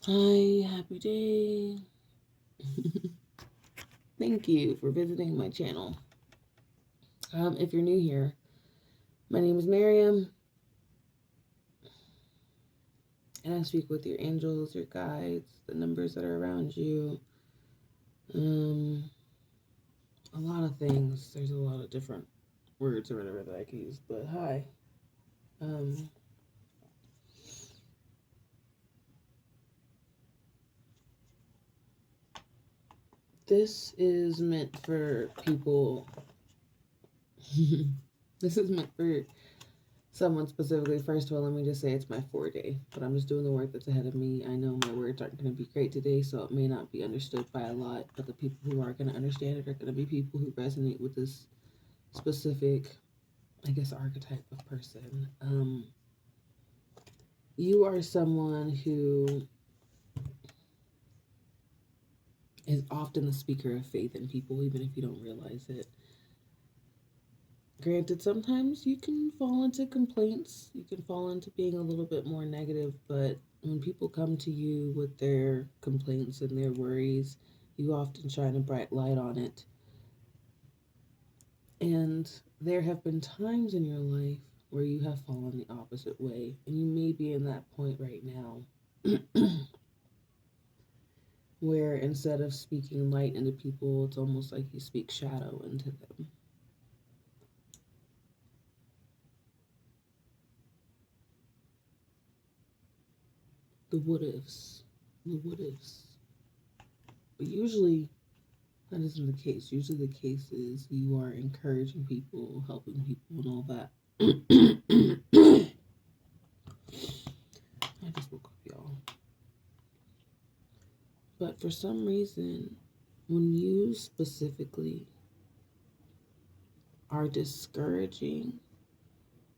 Hi, happy day. Thank you for visiting my channel. If you're new here, my name is Miriam, and I speak with your angels, your guides, the numbers that are around you. Um, a lot of things. There's a lot of different words or whatever that I can use, but hi. Um, this is meant for people. This is meant for someone specifically. First of all, let me just say it's my 4 day, but I'm just doing the work that's ahead of me. I know my words aren't going to be great today, so it may not be understood by a lot, but the people who are going to understand it are going to be people who resonate with this specific, I guess, archetype of person. You are someone who is often the speaker of faith in people, even if you don't realize it. Granted, sometimes you can fall into complaints, you can fall into being a little bit more negative, but when people come to you with their complaints and their worries, you often shine a bright light on it. And there have been times in your life where you have fallen the opposite way, and you may be in that point right now where instead of speaking light into people, it's almost like you speak shadow into them. The what ifs. The what ifs. But usually that isn't the case. Usually the case is you are encouraging people, helping people, and all that. I just woke up, y'all. But for some reason, when you specifically are discouraging,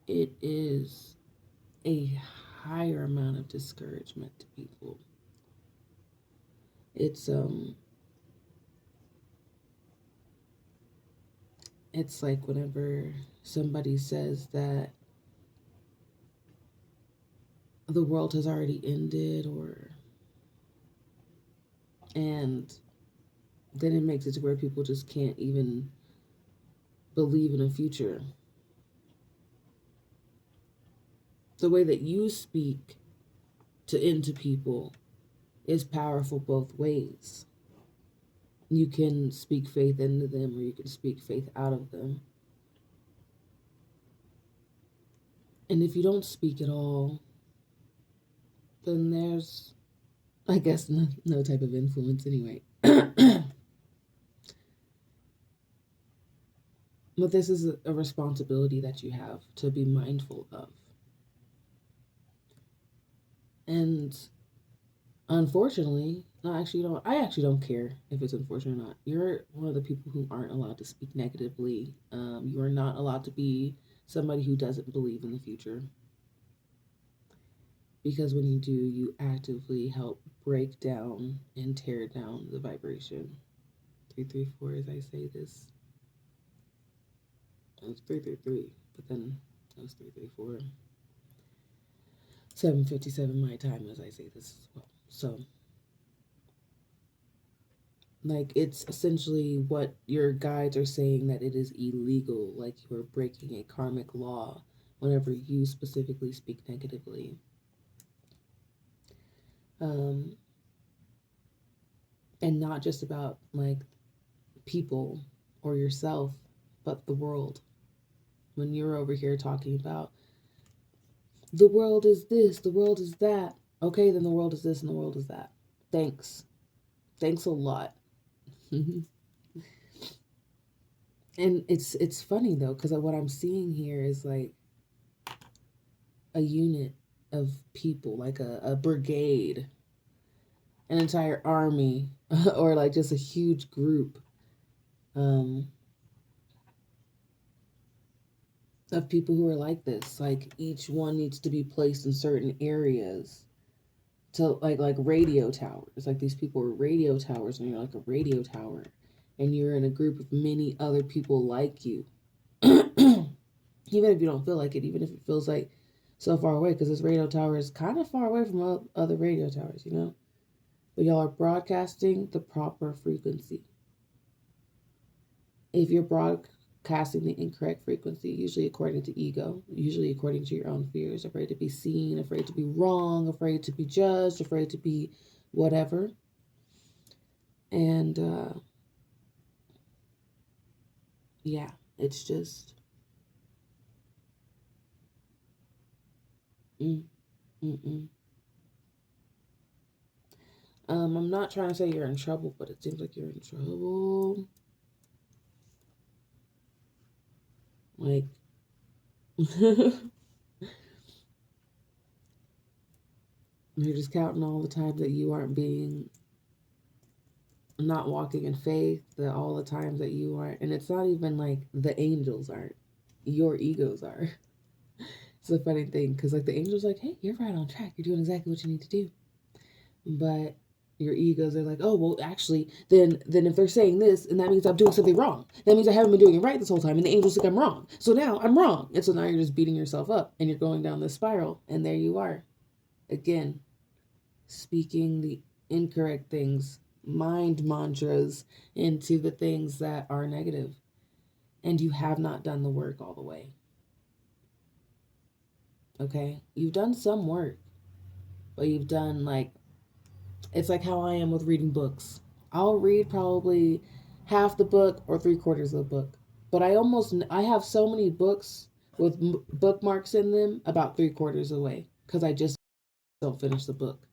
it is a higher amount of discouragement to people. It's like whenever somebody says that the world has already ended, or and then it makes it to where people just can't even believe in a future. The way that you speak into people is powerful both ways. You can speak faith into them, or you can speak faith out of them. And if you don't speak at all, then there's, I guess, no type of influence anyway. But this is a responsibility that you have to be mindful of. And unfortunately, I actually don't care if it's unfortunate or not. You're one of the people who aren't allowed to speak negatively. You are not allowed to be somebody who doesn't believe in the future. Because when you do, you actively help break down and tear down the vibration. 334, as I say this. It was 333, but then it was 334. 7:57 my time as I say this as well. So, like, it's essentially what your guides are saying, that it is illegal, like you are breaking a karmic law whenever you specifically speak negatively. Um, and not just about like people or yourself, but the world. When you're over here talking about the world is this, the world is that, okay, then the world is this and the world is that. Thanks. Thanks a lot. And it's funny though, because what I'm seeing here is like a unit of people, like a brigade, an entire army, or like just a huge group um, of people who are like this. Like each one needs to be placed in certain areas to like radio towers. Like these people are radio towers, and you're like a radio tower, and you're in a group of many other people like you. Even if you don't feel like it, even if it feels like so far away, because this radio tower is kind of far away from other radio towers, you know? but y'all are broadcasting the proper frequency. If you're broadcasting the incorrect frequency, usually according to ego, usually according to your own fears, afraid to be seen, afraid to be wrong, afraid to be judged, afraid to be whatever. And yeah, it's just mm, mm, mm. I'm not trying to say you're in trouble, but it seems like you're in trouble. Like, you're just counting all the times that you aren't being, not walking in faith, that all the times that you aren't, and it's not even like the angels aren't, your egos are. It's a funny thing, because like the angels are like, hey, you're right on track, you're doing exactly what you need to do. But your egos are like, oh, well, actually, then if they're saying this, and that means I'm doing something wrong. That means I haven't been doing it right this whole time, and the angels think I'm wrong. So now I'm wrong. And so now you're just beating yourself up, and you're going down this spiral, and there you are. Again, speaking the incorrect things, mind mantras into the things that are negative, and you have not done the work all the way. Okay? You've done some work, but you've done like, it's like how I am with reading books. I'll read probably half the book or 3/4 of the book. But I have so many books with bookmarks in them about 3/4 away because I just don't finish the book.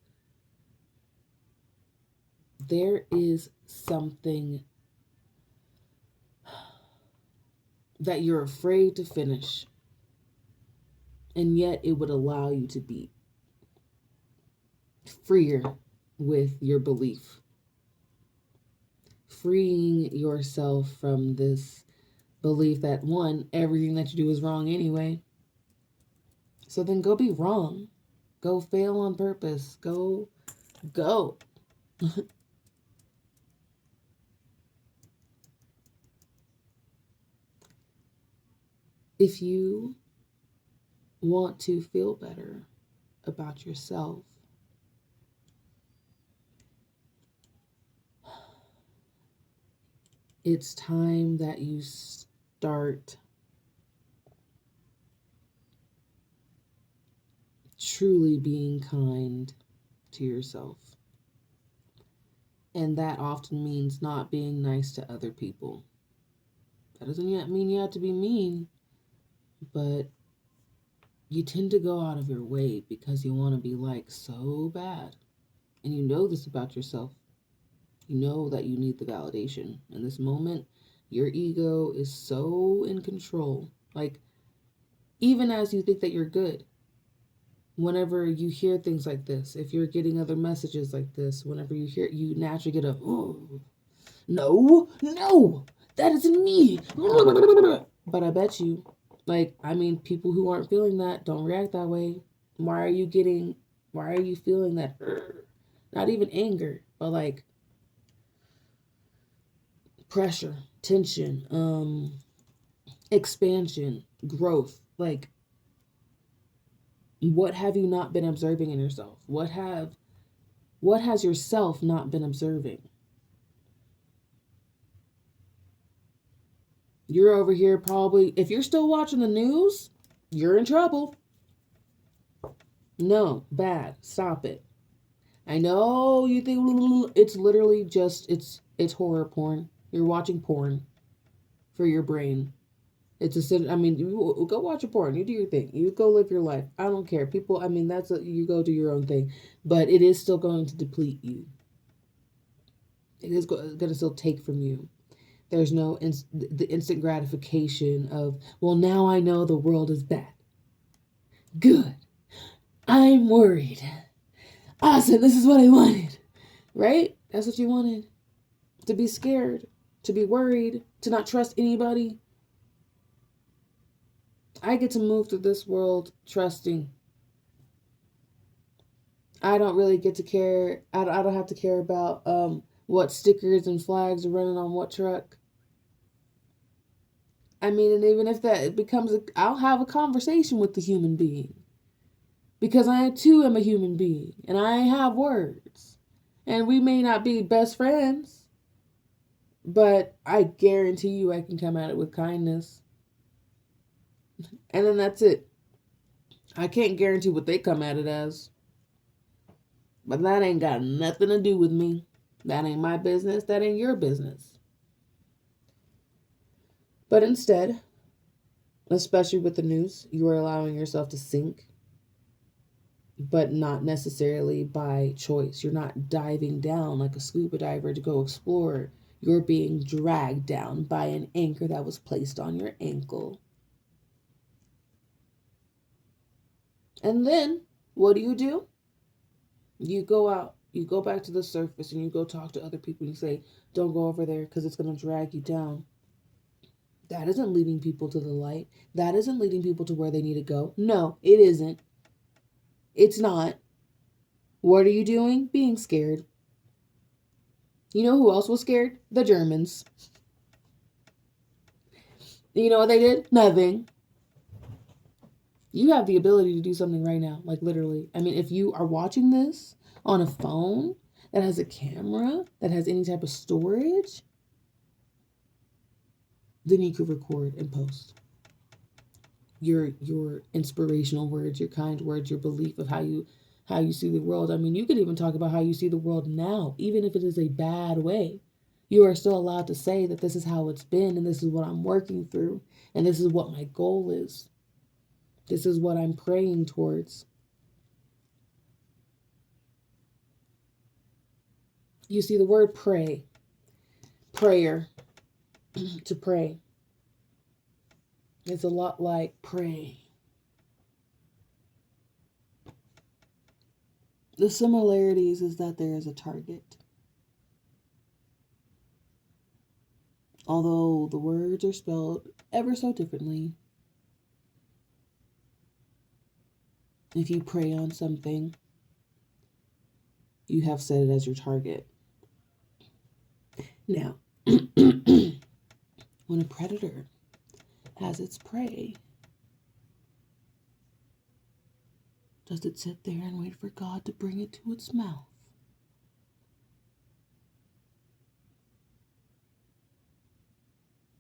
There is something that you're afraid to finish, and yet it would allow you to be freer with your belief. Freeing yourself from this belief that, one, everything that you do is wrong anyway. So then go be wrong. Go fail on purpose. Go. If you want to feel better about yourself, it's time that you start truly being kind to yourself. And that often means not being nice to other people. That doesn't yet mean you have to be mean, but you tend to go out of your way because you want to be liked so bad. And you know this about yourself. You know that you need the validation. In this moment, your ego is so in control. Like, even as you think that you're good, whenever you hear things like this, if you're getting other messages like this, whenever you hear, you naturally get a, oh, no, that isn't me. But I bet you, like, I mean, people who aren't feeling that don't react that way. Why are you feeling that? Not even anger, but like pressure, tension, expansion, growth. Like, what have you not been observing in yourself? What has yourself not been observing? You're over here probably, if you're still watching the news, you're in trouble. No, bad. Stop it. I know you think it's literally just, it's horror porn. You're watching porn for your brain. I mean, you go watch a porn. You do your thing. You go live your life. I don't care. People, I mean, you go do your own thing. But it is still going to deplete you. It is going to still take from you. There's no the instant gratification of, well, now I know the world is bad. Good. I'm worried. Awesome. This is what I wanted. Right? That's what you wanted. To be scared. To be worried. To not trust anybody. I get to move through this world trusting. I don't really get to care. I don't have to care about what stickers and flags are running on what truck. I mean, and even if that becomes I'll have a conversation with the human being. Because I too am a human being. And I have words. And we may not be best friends, but I guarantee you I can come at it with kindness. And then that's it. I can't guarantee what they come at it as. But that ain't got nothing to do with me. That ain't my business. That ain't your business. But instead, especially with the news, you are allowing yourself to sink, but not necessarily by choice. You're not diving down like a scuba diver to go explore. You're being dragged down by an anchor that was placed on your ankle. And then, what do? You go out, you go back to the surface, and you go talk to other people. And you say, don't go over there because it's going to drag you down. That isn't leading people to the light. That isn't leading people to where they need to go. No, it isn't. It's not. What are you doing? Being scared. You know who else was scared? The Germans. You know what they did? Nothing. You have the ability to do something right now, like literally. I mean, if you are watching this on a phone that has a camera, that has any type of storage, then you could record and post your inspirational words, your kind words, your belief of how you see the world. I mean, you could even talk about how you see the world now, even if it is a bad way. You are still allowed to say that this is how it's been and this is what I'm working through and this is what my goal is. This is what I'm praying towards. You see the word pray, prayer, to pray. It's a lot like pray. The similarities is that there is a target. Although the words are spelled ever so differently. If you pray on something, you have set it as your target. Now, when a predator has its prey, does it sit there and wait for God to bring it to its mouth?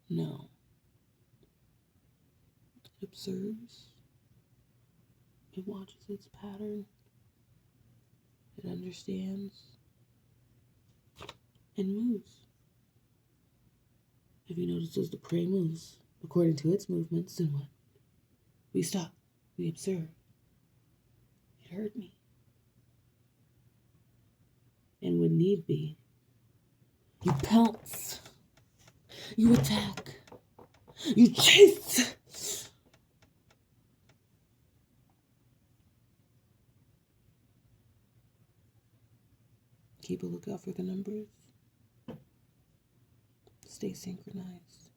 No. It observes, it watches its pattern, it understands, and moves. If you notice as the prey moves according to its movements, then what? We stop, we observe. It hurt me. And when need be, you pounce, you attack, you chase. Keep a lookout for the numbers. Stay synchronized.